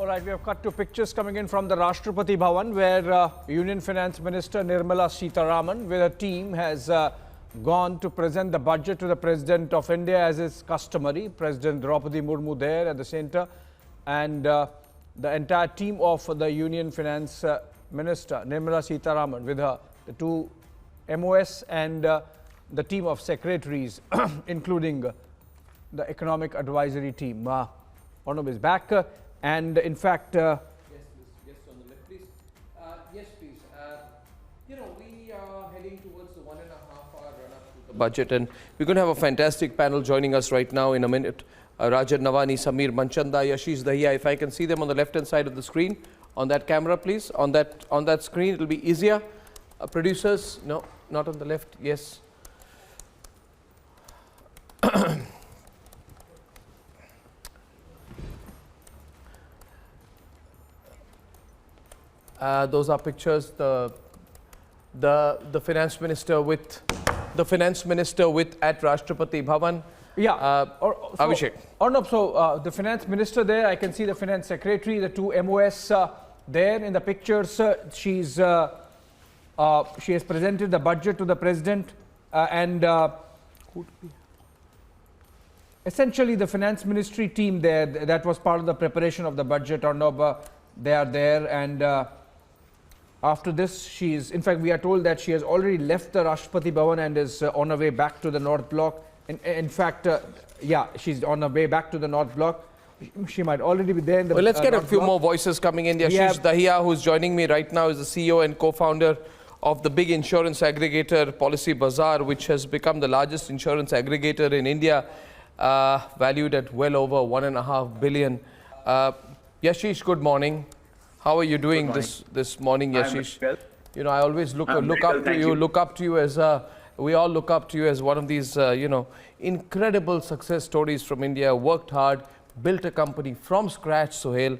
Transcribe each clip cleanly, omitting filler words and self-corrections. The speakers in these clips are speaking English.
All right, we have cut to pictures coming in from the Rashtrapati Bhavan, where Union Finance Minister Nirmala Sitharaman with her team has gone to present the budget to the President of India as is customary. President Rashtrapati Murmu there at the center, and the entire team of the Union Finance Minister Nirmala Sitharaman with her, the two MOS and the team of secretaries, including the Economic Advisory Team. Arnab is back. And in fact, yes, on the left, please. Yes, please. We are heading towards the 1.5 hour run-up to the budget, and we're going to have a fantastic panel joining us right now in a minute. Rajan Navani, Samir Manchanda, Yashish Dahiya. If I can see them on the left-hand side of the screen, on that camera, please. On that screen, it'll be easier. Producers, no, not on the left. Yes. Those are pictures. The finance minister with at Rashtrapati Bhavan. Yeah, Abhishek. Arnab, so the finance minister there, I can see the finance secretary, the two MOS there in the pictures. She has presented the budget to the president, and essentially the finance ministry team there, that was part of the preparation of the budget. Arnab, they are there, and after this, in fact, we are told that she has already left the Rashtrapati Bhavan and is on her way back to the North Block. In fact, yeah, she's on her way back to the North Block. She might already be there in the Well, let's get North a few Block. more voices coming in. Yashish Dahiya, who's joining me right now, is the CEO and co-founder of the big insurance aggregator Policy Bazaar, which has become the largest insurance aggregator in India, valued at well over 1.5 billion. Yashish, good morning. How are you doing this morning, Yashish? Well. You know, I always look up to you as we all look up to you as one of these incredible success stories from India. Worked hard, built a company from scratch, Sohail,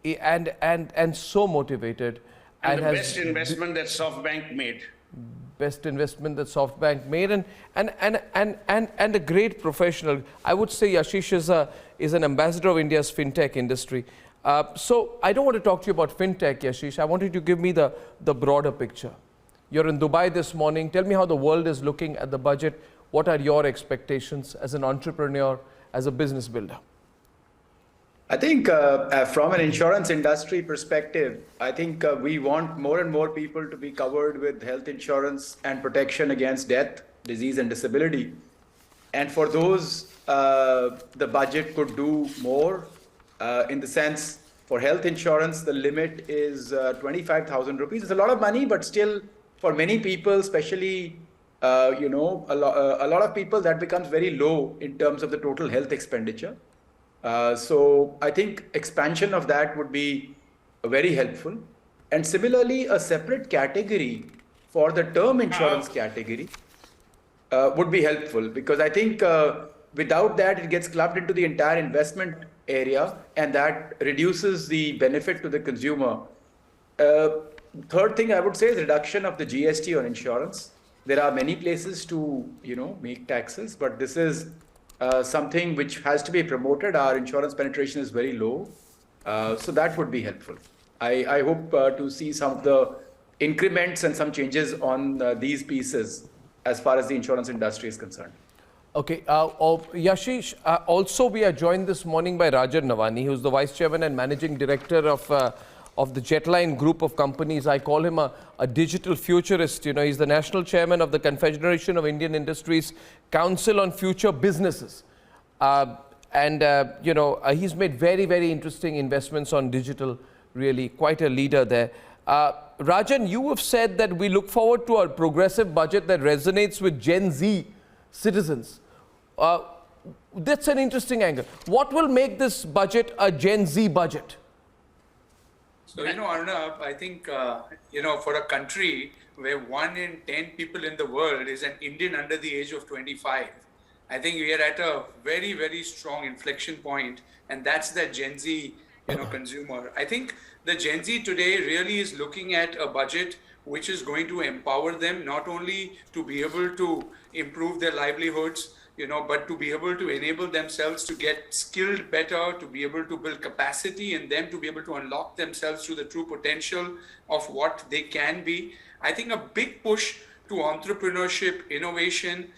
and so motivated. And the best investment that SoftBank made. Best investment that SoftBank made, and a great professional. I would say Yashish is an ambassador of India's fintech industry. So I don't want to talk to you about fintech, Yashish. I want you to give me the broader picture. You're in Dubai this morning. Tell me how the world is looking at the budget. What are your expectations as an entrepreneur, as a business builder? I think from an insurance industry perspective, I think we want more and more people to be covered with health insurance and protection against death, disease and disability. And for those, the budget could do more. In the sense, for health insurance, the limit is 25,000 rupees. It's a lot of money, but still, for many people, especially, a lot of people, that becomes very low in terms of the total health expenditure. So I think expansion of that would be very helpful. And similarly, a separate category for the term insurance category would be helpful, because I think without that, it gets clubbed into the entire investment area, and that reduces the benefit to the consumer. Third thing I would say is reduction of the GST on insurance. There are many places to, make taxes, but this is something which has to be promoted. Our insurance penetration is very low, so that would be helpful. I hope to see some of the increments and some changes on these pieces as far as the insurance industry is concerned. Okay, Yashish, also we are joined this morning by Rajan Navani, who's the Vice Chairman and Managing Director of the Jetline Group of companies. I call him a digital futurist. He's the National Chairman of the Confederation of Indian Industries Council on Future Businesses. He's made very, very interesting investments on digital, really quite a leader there. Rajan, you have said that we look forward to a progressive budget that resonates with Gen Z citizens. That's an interesting angle. What will make this budget a Gen Z budget? So, Arnab, I think, for a country where 1 in 10 people in the world is an Indian under the age of 25, I think we are at a very, very strong inflection point, and that's the Gen Z, consumer. I think the Gen Z today really is looking at a budget which is going to empower them not only to be able to improve their livelihoods, but to be able to enable themselves to get skilled better, to be able to build capacity in them, to be able to unlock themselves to the true potential of what they can be. I think a big push to entrepreneurship, innovation,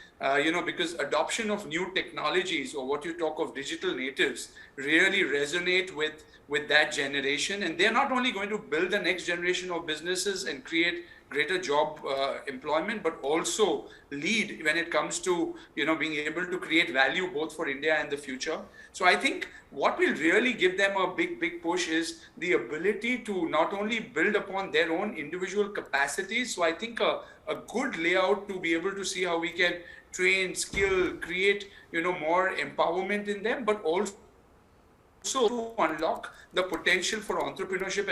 because adoption of new technologies, or what you talk of digital natives, really resonate with that generation. And they're not only going to build the next generation of businesses and create greater job employment, but also lead when it comes to being able to create value both for India and the future. So I think what will really give them a big push is the ability to not only build upon their own individual capacities. So I think a good layout to be able to see how we can train, skill, create more empowerment in them, but also to unlock the potential for entrepreneurship